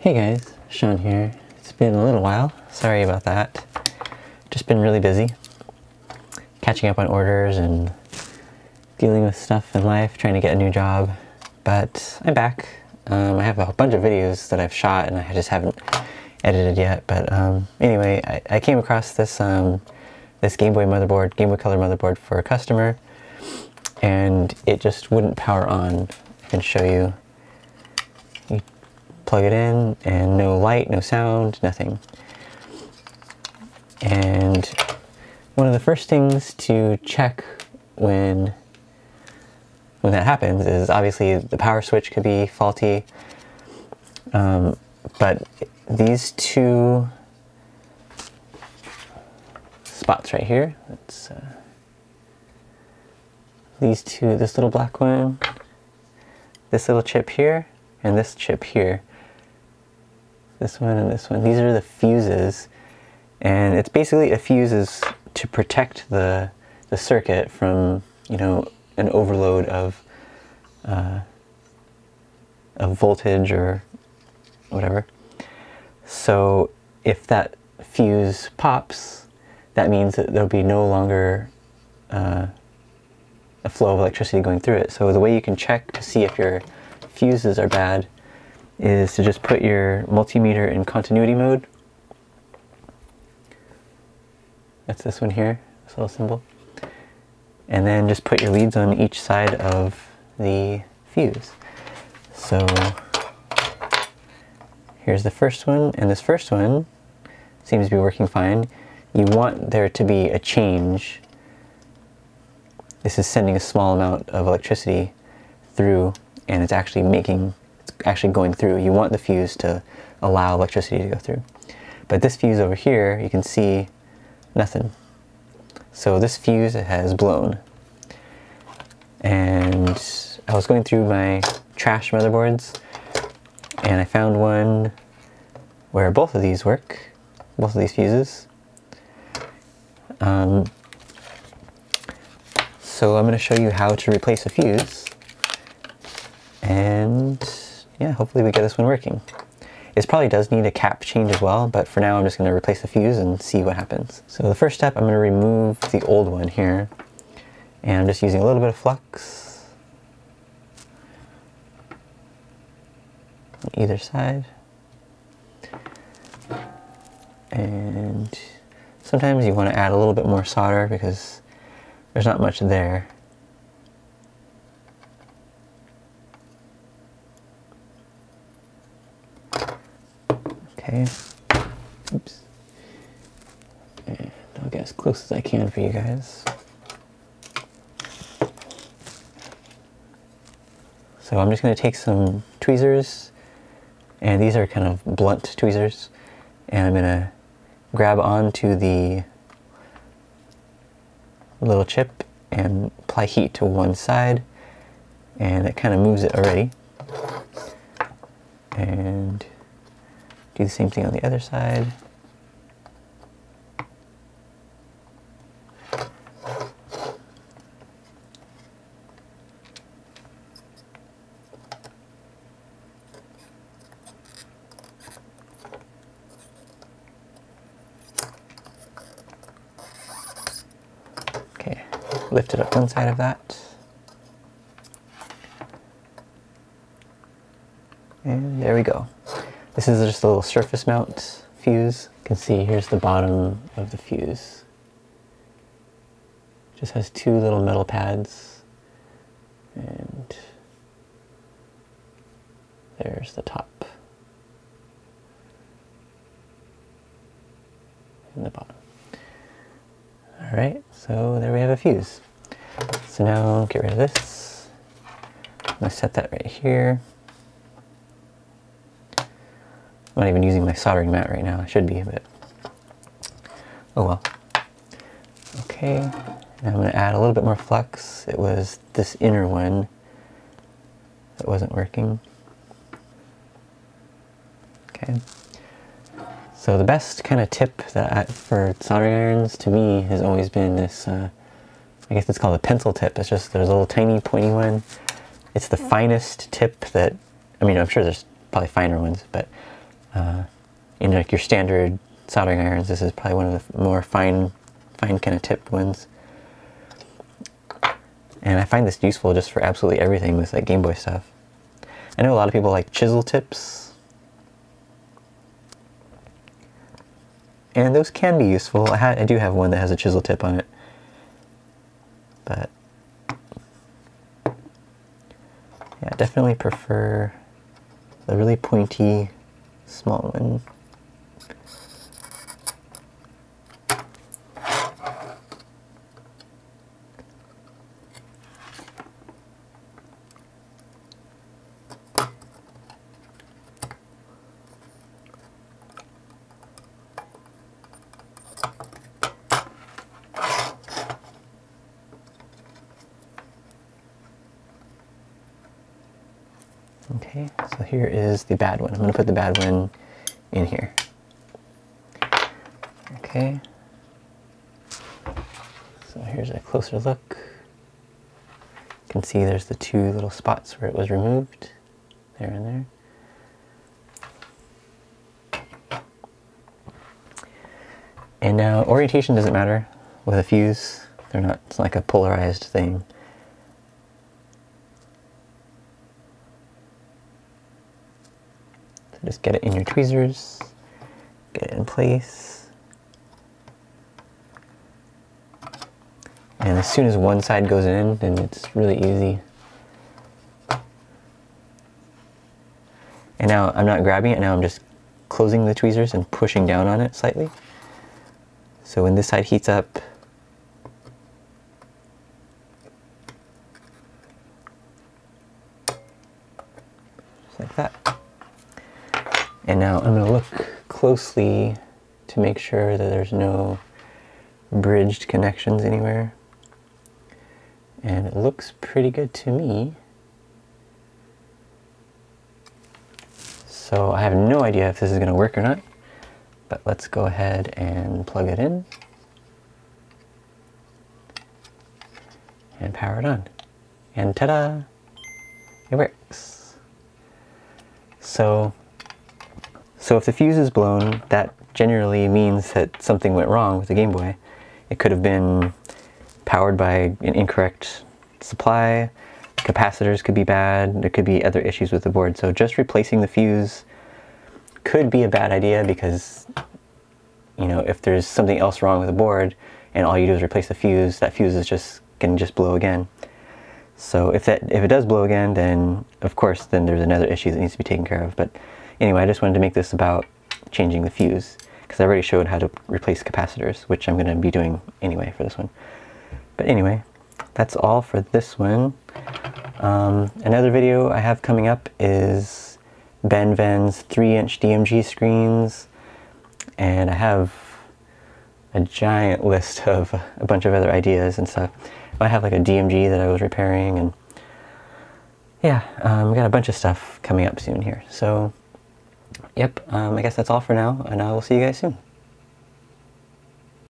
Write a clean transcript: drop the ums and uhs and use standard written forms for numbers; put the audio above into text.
Hey guys, Sean here. It's been a little while. Sorry about that. Just been really busy. Catching up on orders and dealing with stuff in life, trying to get a new job. But I'm back. I have a bunch of videos that I've shot and I just haven't edited yet. But anyway, I came across this this Game Boy motherboard, Game Boy Color motherboard for a customer, and it just wouldn't power on. I can show you. You plug it in and no light, no sound, nothing. And one of the first things to check when that happens is obviously the power switch could be faulty, but these two spots right here, that's these two, this little black one, this little chip here, and this chip here, this one and this one, these are the fuses, and it's basically a fuse is to protect the circuit from, you know, an overload of voltage or whatever. So if that fuse pops, that means that there'll be no longer a flow of electricity going through it. So the way you can check to see if your fuses are bad is to just put your multimeter in continuity mode. That's this one here, this little symbol. And then just put your leads on each side of the fuse. So here's the first one, and this first one seems to be working fine. You want there to be a change. This is sending a small amount of electricity through, and it's actually going through. You want the fuse to allow electricity to go through. But this fuse over here, you can see nothing. So this fuse has blown. And I was going through my trash motherboards and I found one where both of these work, both of these fuses. So I'm going to show you how to replace a fuse, and yeah, hopefully we get this one working. This probably does need a cap change as well, but for now I'm just going to replace the fuse and see what happens. So the first step, I'm going to remove the old one here, and I'm just using a little bit of flux on either side. And sometimes you want to add a little bit more solder because there's not much there. Okay. Oops. And I'll get as close as I can for you guys. So I'm just going to take some tweezers, and these are kind of blunt tweezers, and I'm going to grab onto the little chip and apply heat to one side, and it kind of moves it already. And do the same thing on the other side. Okay, lifted up one side of that. And there we go. This is just a little surface mount fuse. You can see here's the bottom of the fuse. Just has two little metal pads, and there's the top and the bottom. Alright, so there we have a fuse. So now get rid of this. I'm going to set that right here. I'm not even using my soldering mat right now. I should be, but oh well. Okay, now I'm going to add a little bit more flux. It was this inner one that wasn't working. Okay. So the best kind of tip that for soldering irons to me has always been this, I guess it's called a pencil tip. It's just, there's a little tiny pointy one. It's the finest tip that, I mean, I'm sure there's probably finer ones, but in like your standard soldering irons, this is probably one of the more fine kind of tipped ones. And I find this useful just for absolutely everything with like Game Boy stuff. I know a lot of people like chisel tips, and those can be useful. I do have one that has a chisel tip on it, but yeah, I definitely prefer the really pointy small one. Okay, so here is the bad one. I'm going to put the bad one in here. Okay, so here's a closer look. You can see there's the two little spots where it was removed, there and there. And now orientation doesn't matter with a fuse. They're not, it's like a polarized thing. So just get it in your tweezers, get it in place. And as soon as one side goes in, then it's really easy. And now I'm not grabbing it, now I'm just closing the tweezers and pushing down on it slightly. So when this side heats up, just like that. And now I'm going to look closely to make sure that there's no bridged connections anywhere. And it looks pretty good to me. So I have no idea if this is going to work or not, but let's go ahead and plug it in and power it on. And ta-da! It works. So if the fuse is blown, that generally means that something went wrong with the Game Boy. It could have been powered by an incorrect supply, capacitors could be bad, there could be other issues with the board. So just replacing the fuse could be a bad idea because, you know, if there's something else wrong with the board and all you do is replace the fuse, that fuse is just can just blow again. So if it does blow again, then of course then there's another issue that needs to be taken care of. But anyway, I just wanted to make this about changing the fuse because I already showed how to replace capacitors, which I'm going to be doing anyway for this one. But anyway, that's all for this one. Another video I have coming up is BenVen's 3-inch DMG screens, and I have a giant list of a bunch of other ideas and stuff. I have like a DMG that I was repairing, and yeah, we got a bunch of stuff coming up soon here. So, yep, I guess that's all for now, and I will see you guys soon.